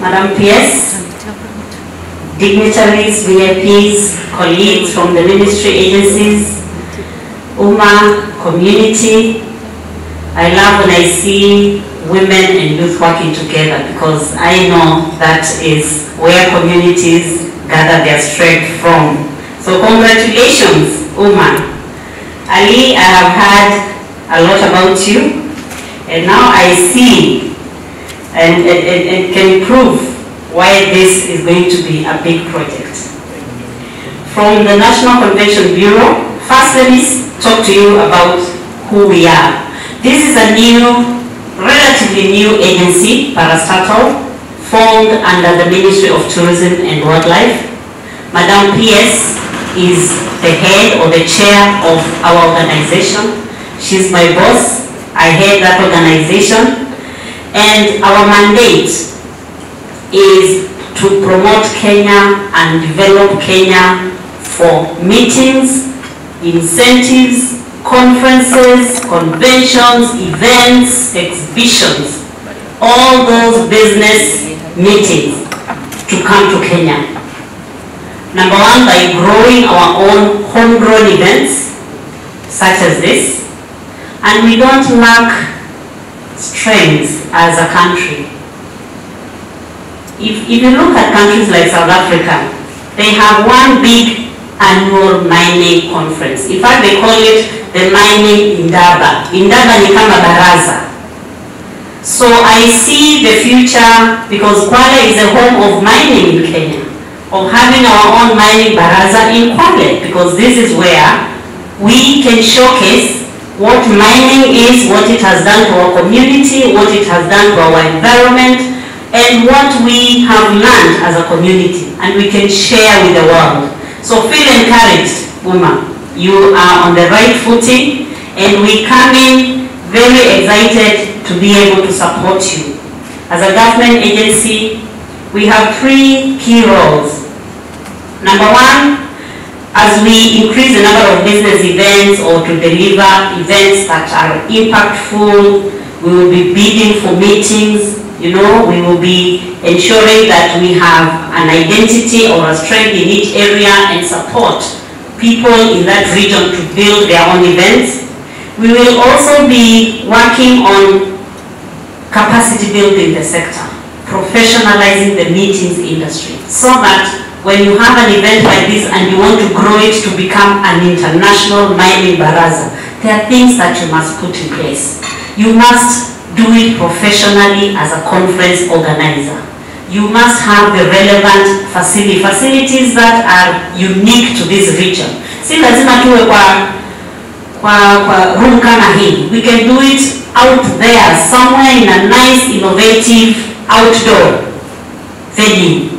Madam PS, dignitaries, VIPs, colleagues from the ministry agencies, Umma, community. I love when I see women and youth working together, because I know that is where communities gather their strength from. So congratulations, Umma. Ali, I have heard a lot about you, and now I see and can prove why this is going to be a big project. From the National Convention Bureau, first let me talk to you about who we are. This is a new, relatively new agency, Parastatal, formed under the Ministry of Tourism and Wildlife. Madam PS is the head or the chair of our organization. She's my boss. I head that organization. And our mandate is to promote Kenya and develop Kenya for meetings, incentives, conferences, conventions, events, exhibitions, all those business meetings to come to Kenya. Number one, by growing our own homegrown events, such as this. And we don't lack strengths as a country. If you look at countries like South Africa, they have one big annual mining conference. In fact, they call it the Mining Indaba. Indaba ni kama baraza. So I see the future, because Kwale is a home of mining in Kenya, of having our own mining baraza in Kwale, because this is where we can showcase what mining is, what it has done to our community, what it has done to our environment, and what we have learned as a community, and we can share with the world. So feel encouraged, Umma. You are on the right footing, and we come in very excited to be able to support you. As a government agency, we have three key roles. Number one, as we increase the number of business events or to deliver events that are impactful, we will be bidding for meetings. You know, we will be ensuring that we have an identity or a strength in each area and support people in that region to build their own events. We will also be working on capacity building the sector, professionalizing the meetings industry, so that when you have an event like this and you want to grow it to become an international mining baraza, there are things that you must put in place. You must do it professionally as a conference organizer. You must have the relevant facilities that are unique to this region. Si lazima tuwe kwa room kama hii. We can do it out there, somewhere in a nice, innovative, outdoor venue,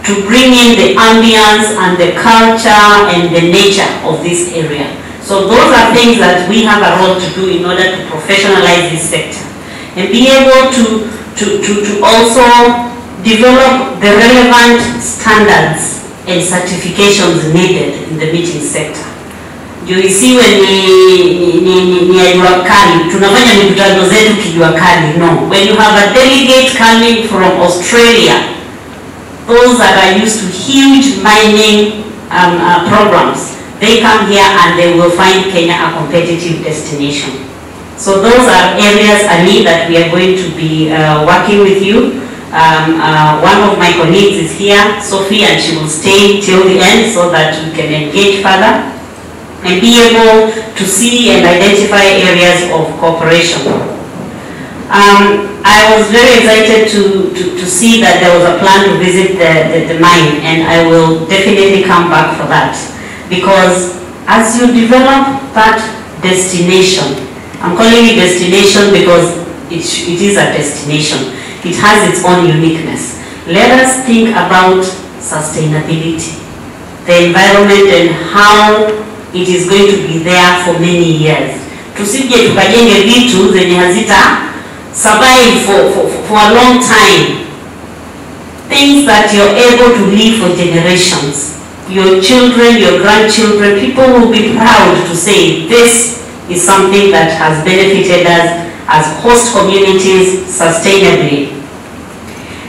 to bring in the ambience and the culture and the nature of this area. So those are things that we have a role to do in order to professionalize this sector and be able to also develop the relevant standards and certifications needed in the meeting sector. You see, when ni jua kali, tunafanya mikutano zetu kijua kali. No, when you have a delegate coming from Australia, those that are used to huge mining programs, they come here and they will find Kenya a competitive destination. So those are areas, Ali, that we are going to be working with you. One of my colleagues is here, Sophie, and she will stay till the end so that we can engage further and be able to see and identify areas of cooperation. I was very excited to see that there was a plan to visit the mine, and I will definitely come back for that, because as you develop that destination, I'm calling it destination because it is a destination. It has its own uniqueness. Let us think about sustainability, the environment, and how it is going to be there for many years. Tusije tukajenge vitu zenye hazita survive for a long time. Things that you're able to live for generations. Your children, your grandchildren, people will be proud to say this is something that has benefited us as host communities sustainably.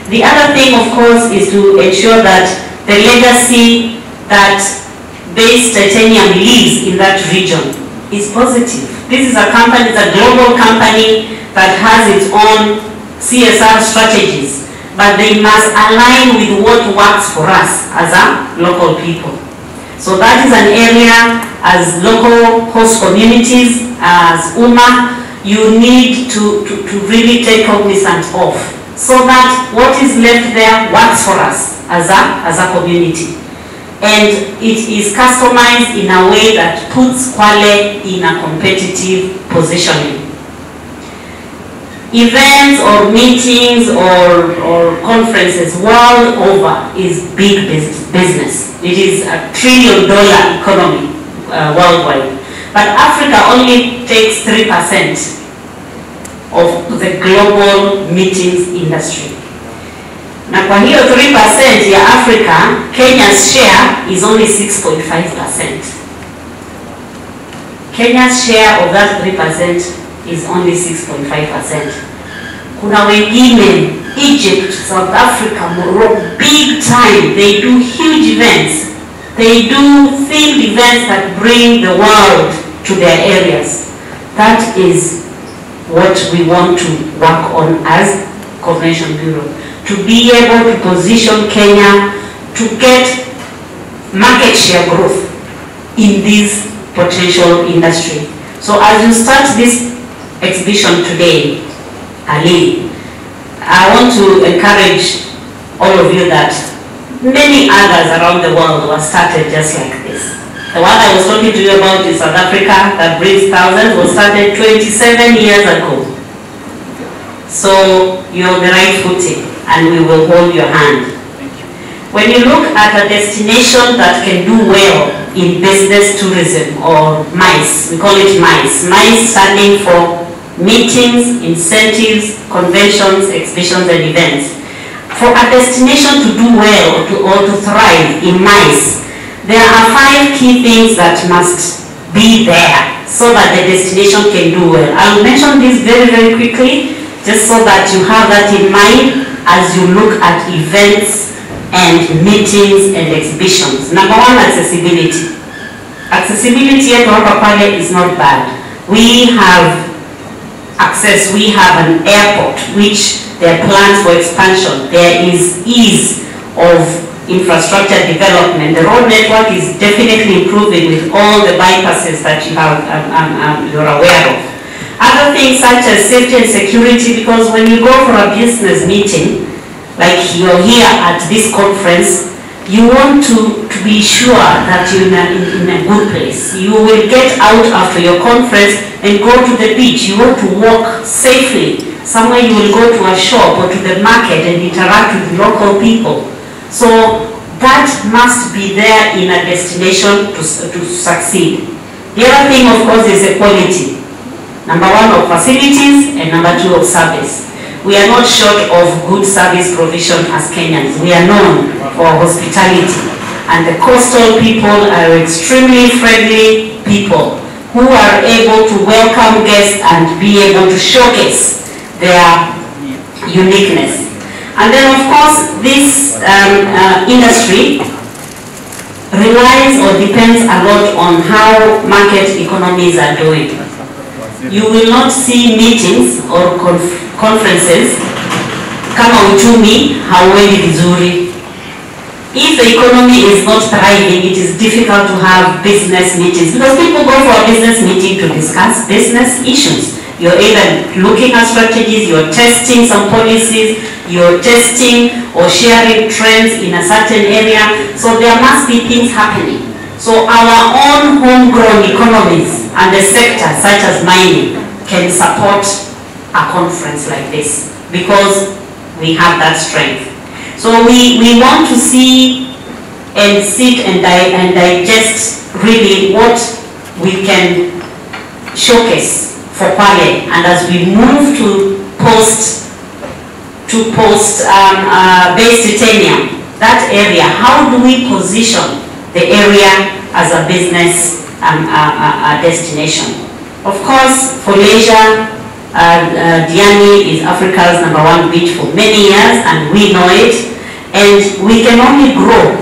The other thing, of course, is to ensure that the legacy that Base Titanium leaves in that region is positive. This is a company, it's a global company that has its own CSR strategies, but they must align with what works for us as a local people. So that is an area, as local host communities, as UMA, you need to really take cognizance of, so that what is left there works for us as a community. And it is customized in a way that puts Kwale in a competitive positioning. Events or meetings or conferences world over is big business. It is a $1 trillion economy worldwide. But Africa only takes 3% of the global meetings industry. Na kwa hiyo 3% ya Africa, Kenya's share is only 6.5%. Kenya's share of that 3% is only 6.5%. Kuna wengine, Egypt, South Africa, Morocco, big time, they do huge events. They do themed events that bring the world to their areas. That is what we want to work on as Convention Bureau, to be able to position Kenya to get market share growth in this potential industry. So as you start this exhibition today, Ali, I want to encourage all of you that many others around the world were started just like this. The one I was talking to you about in South Africa that brings thousands was started 27 years ago. So you're on the right footing and we will hold your hand. When you look at a destination that can do well in business tourism, or MICE, we call it MICE. MICE standing for meetings, incentives, conventions, exhibitions and events. For a destination to do well or to thrive in MICE, there are 5 key things that must be there so that the destination can do well. I'll mention this very, very quickly, just so that you have that in mind as you look at events and meetings and exhibitions. Number 1, accessibility. Accessibility at Pale is not bad. We have access, we have an airport which there are plans for expansion. There is ease of infrastructure development. The road network is definitely improving with all the bypasses that you have, you're aware of. Other things such as safety and security, because when you go for a business meeting, like you're here at this conference, you want to be sure that you're in a good place. You will get out after your conference and go to the beach. You want to walk safely. Somewhere you will go to a shop or to the market and interact with local people. So that must be there in a destination to succeed. The other thing, of course, is equality. Number 1 of facilities and number 2 of service. We are not short of good service provision as Kenyans. We are known for hospitality, and the coastal people are extremely friendly people who are able to welcome guests and be able to showcase their uniqueness. And then, of course, this industry relies or depends a lot on how market economies are doing. You will not see meetings or conferences kama uchumi hauendi vizuri. If the economy is not thriving, it is difficult to have business meetings, because people go for a business meeting to discuss business issues. You're either looking at strategies, you're testing some policies, you're testing or sharing trends in a certain area. So there must be things happening. So our own homegrown economies and the sector, such as mining, can support a conference like this because we have that strength. So we want to see and sit and digest really what we can showcase for Kwale, and as we move to post Base Titanium, that area, how do we position the area as a business destination? Of course, for leisure, Diani is Africa's #1 beach for many years, and we know it. And we can only grow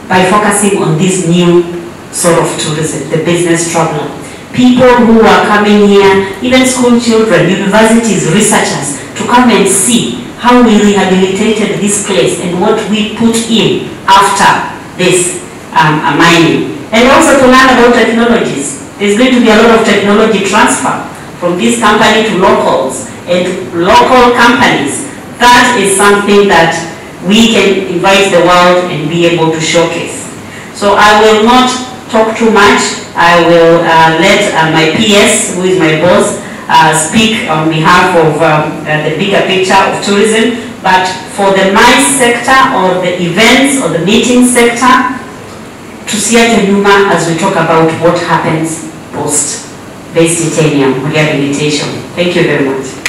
by focusing on this new sort of tourism, the business traveler. People who are coming here, even school children, universities, researchers, to come and see how we rehabilitated this place and what we put in after this mining. And also to learn about technologies. There's going to be a lot of technology transfer from this company to locals and local companies. That is something that we can invite the world and be able to showcase. So I will not talk too much. I will let my PS, who is my boss, speak on behalf of the bigger picture of tourism. But for the MICE sector or the events or the meeting sector, tusiache nyuma as we talk about what happens post-base titanium rehabilitation. Thank you very much.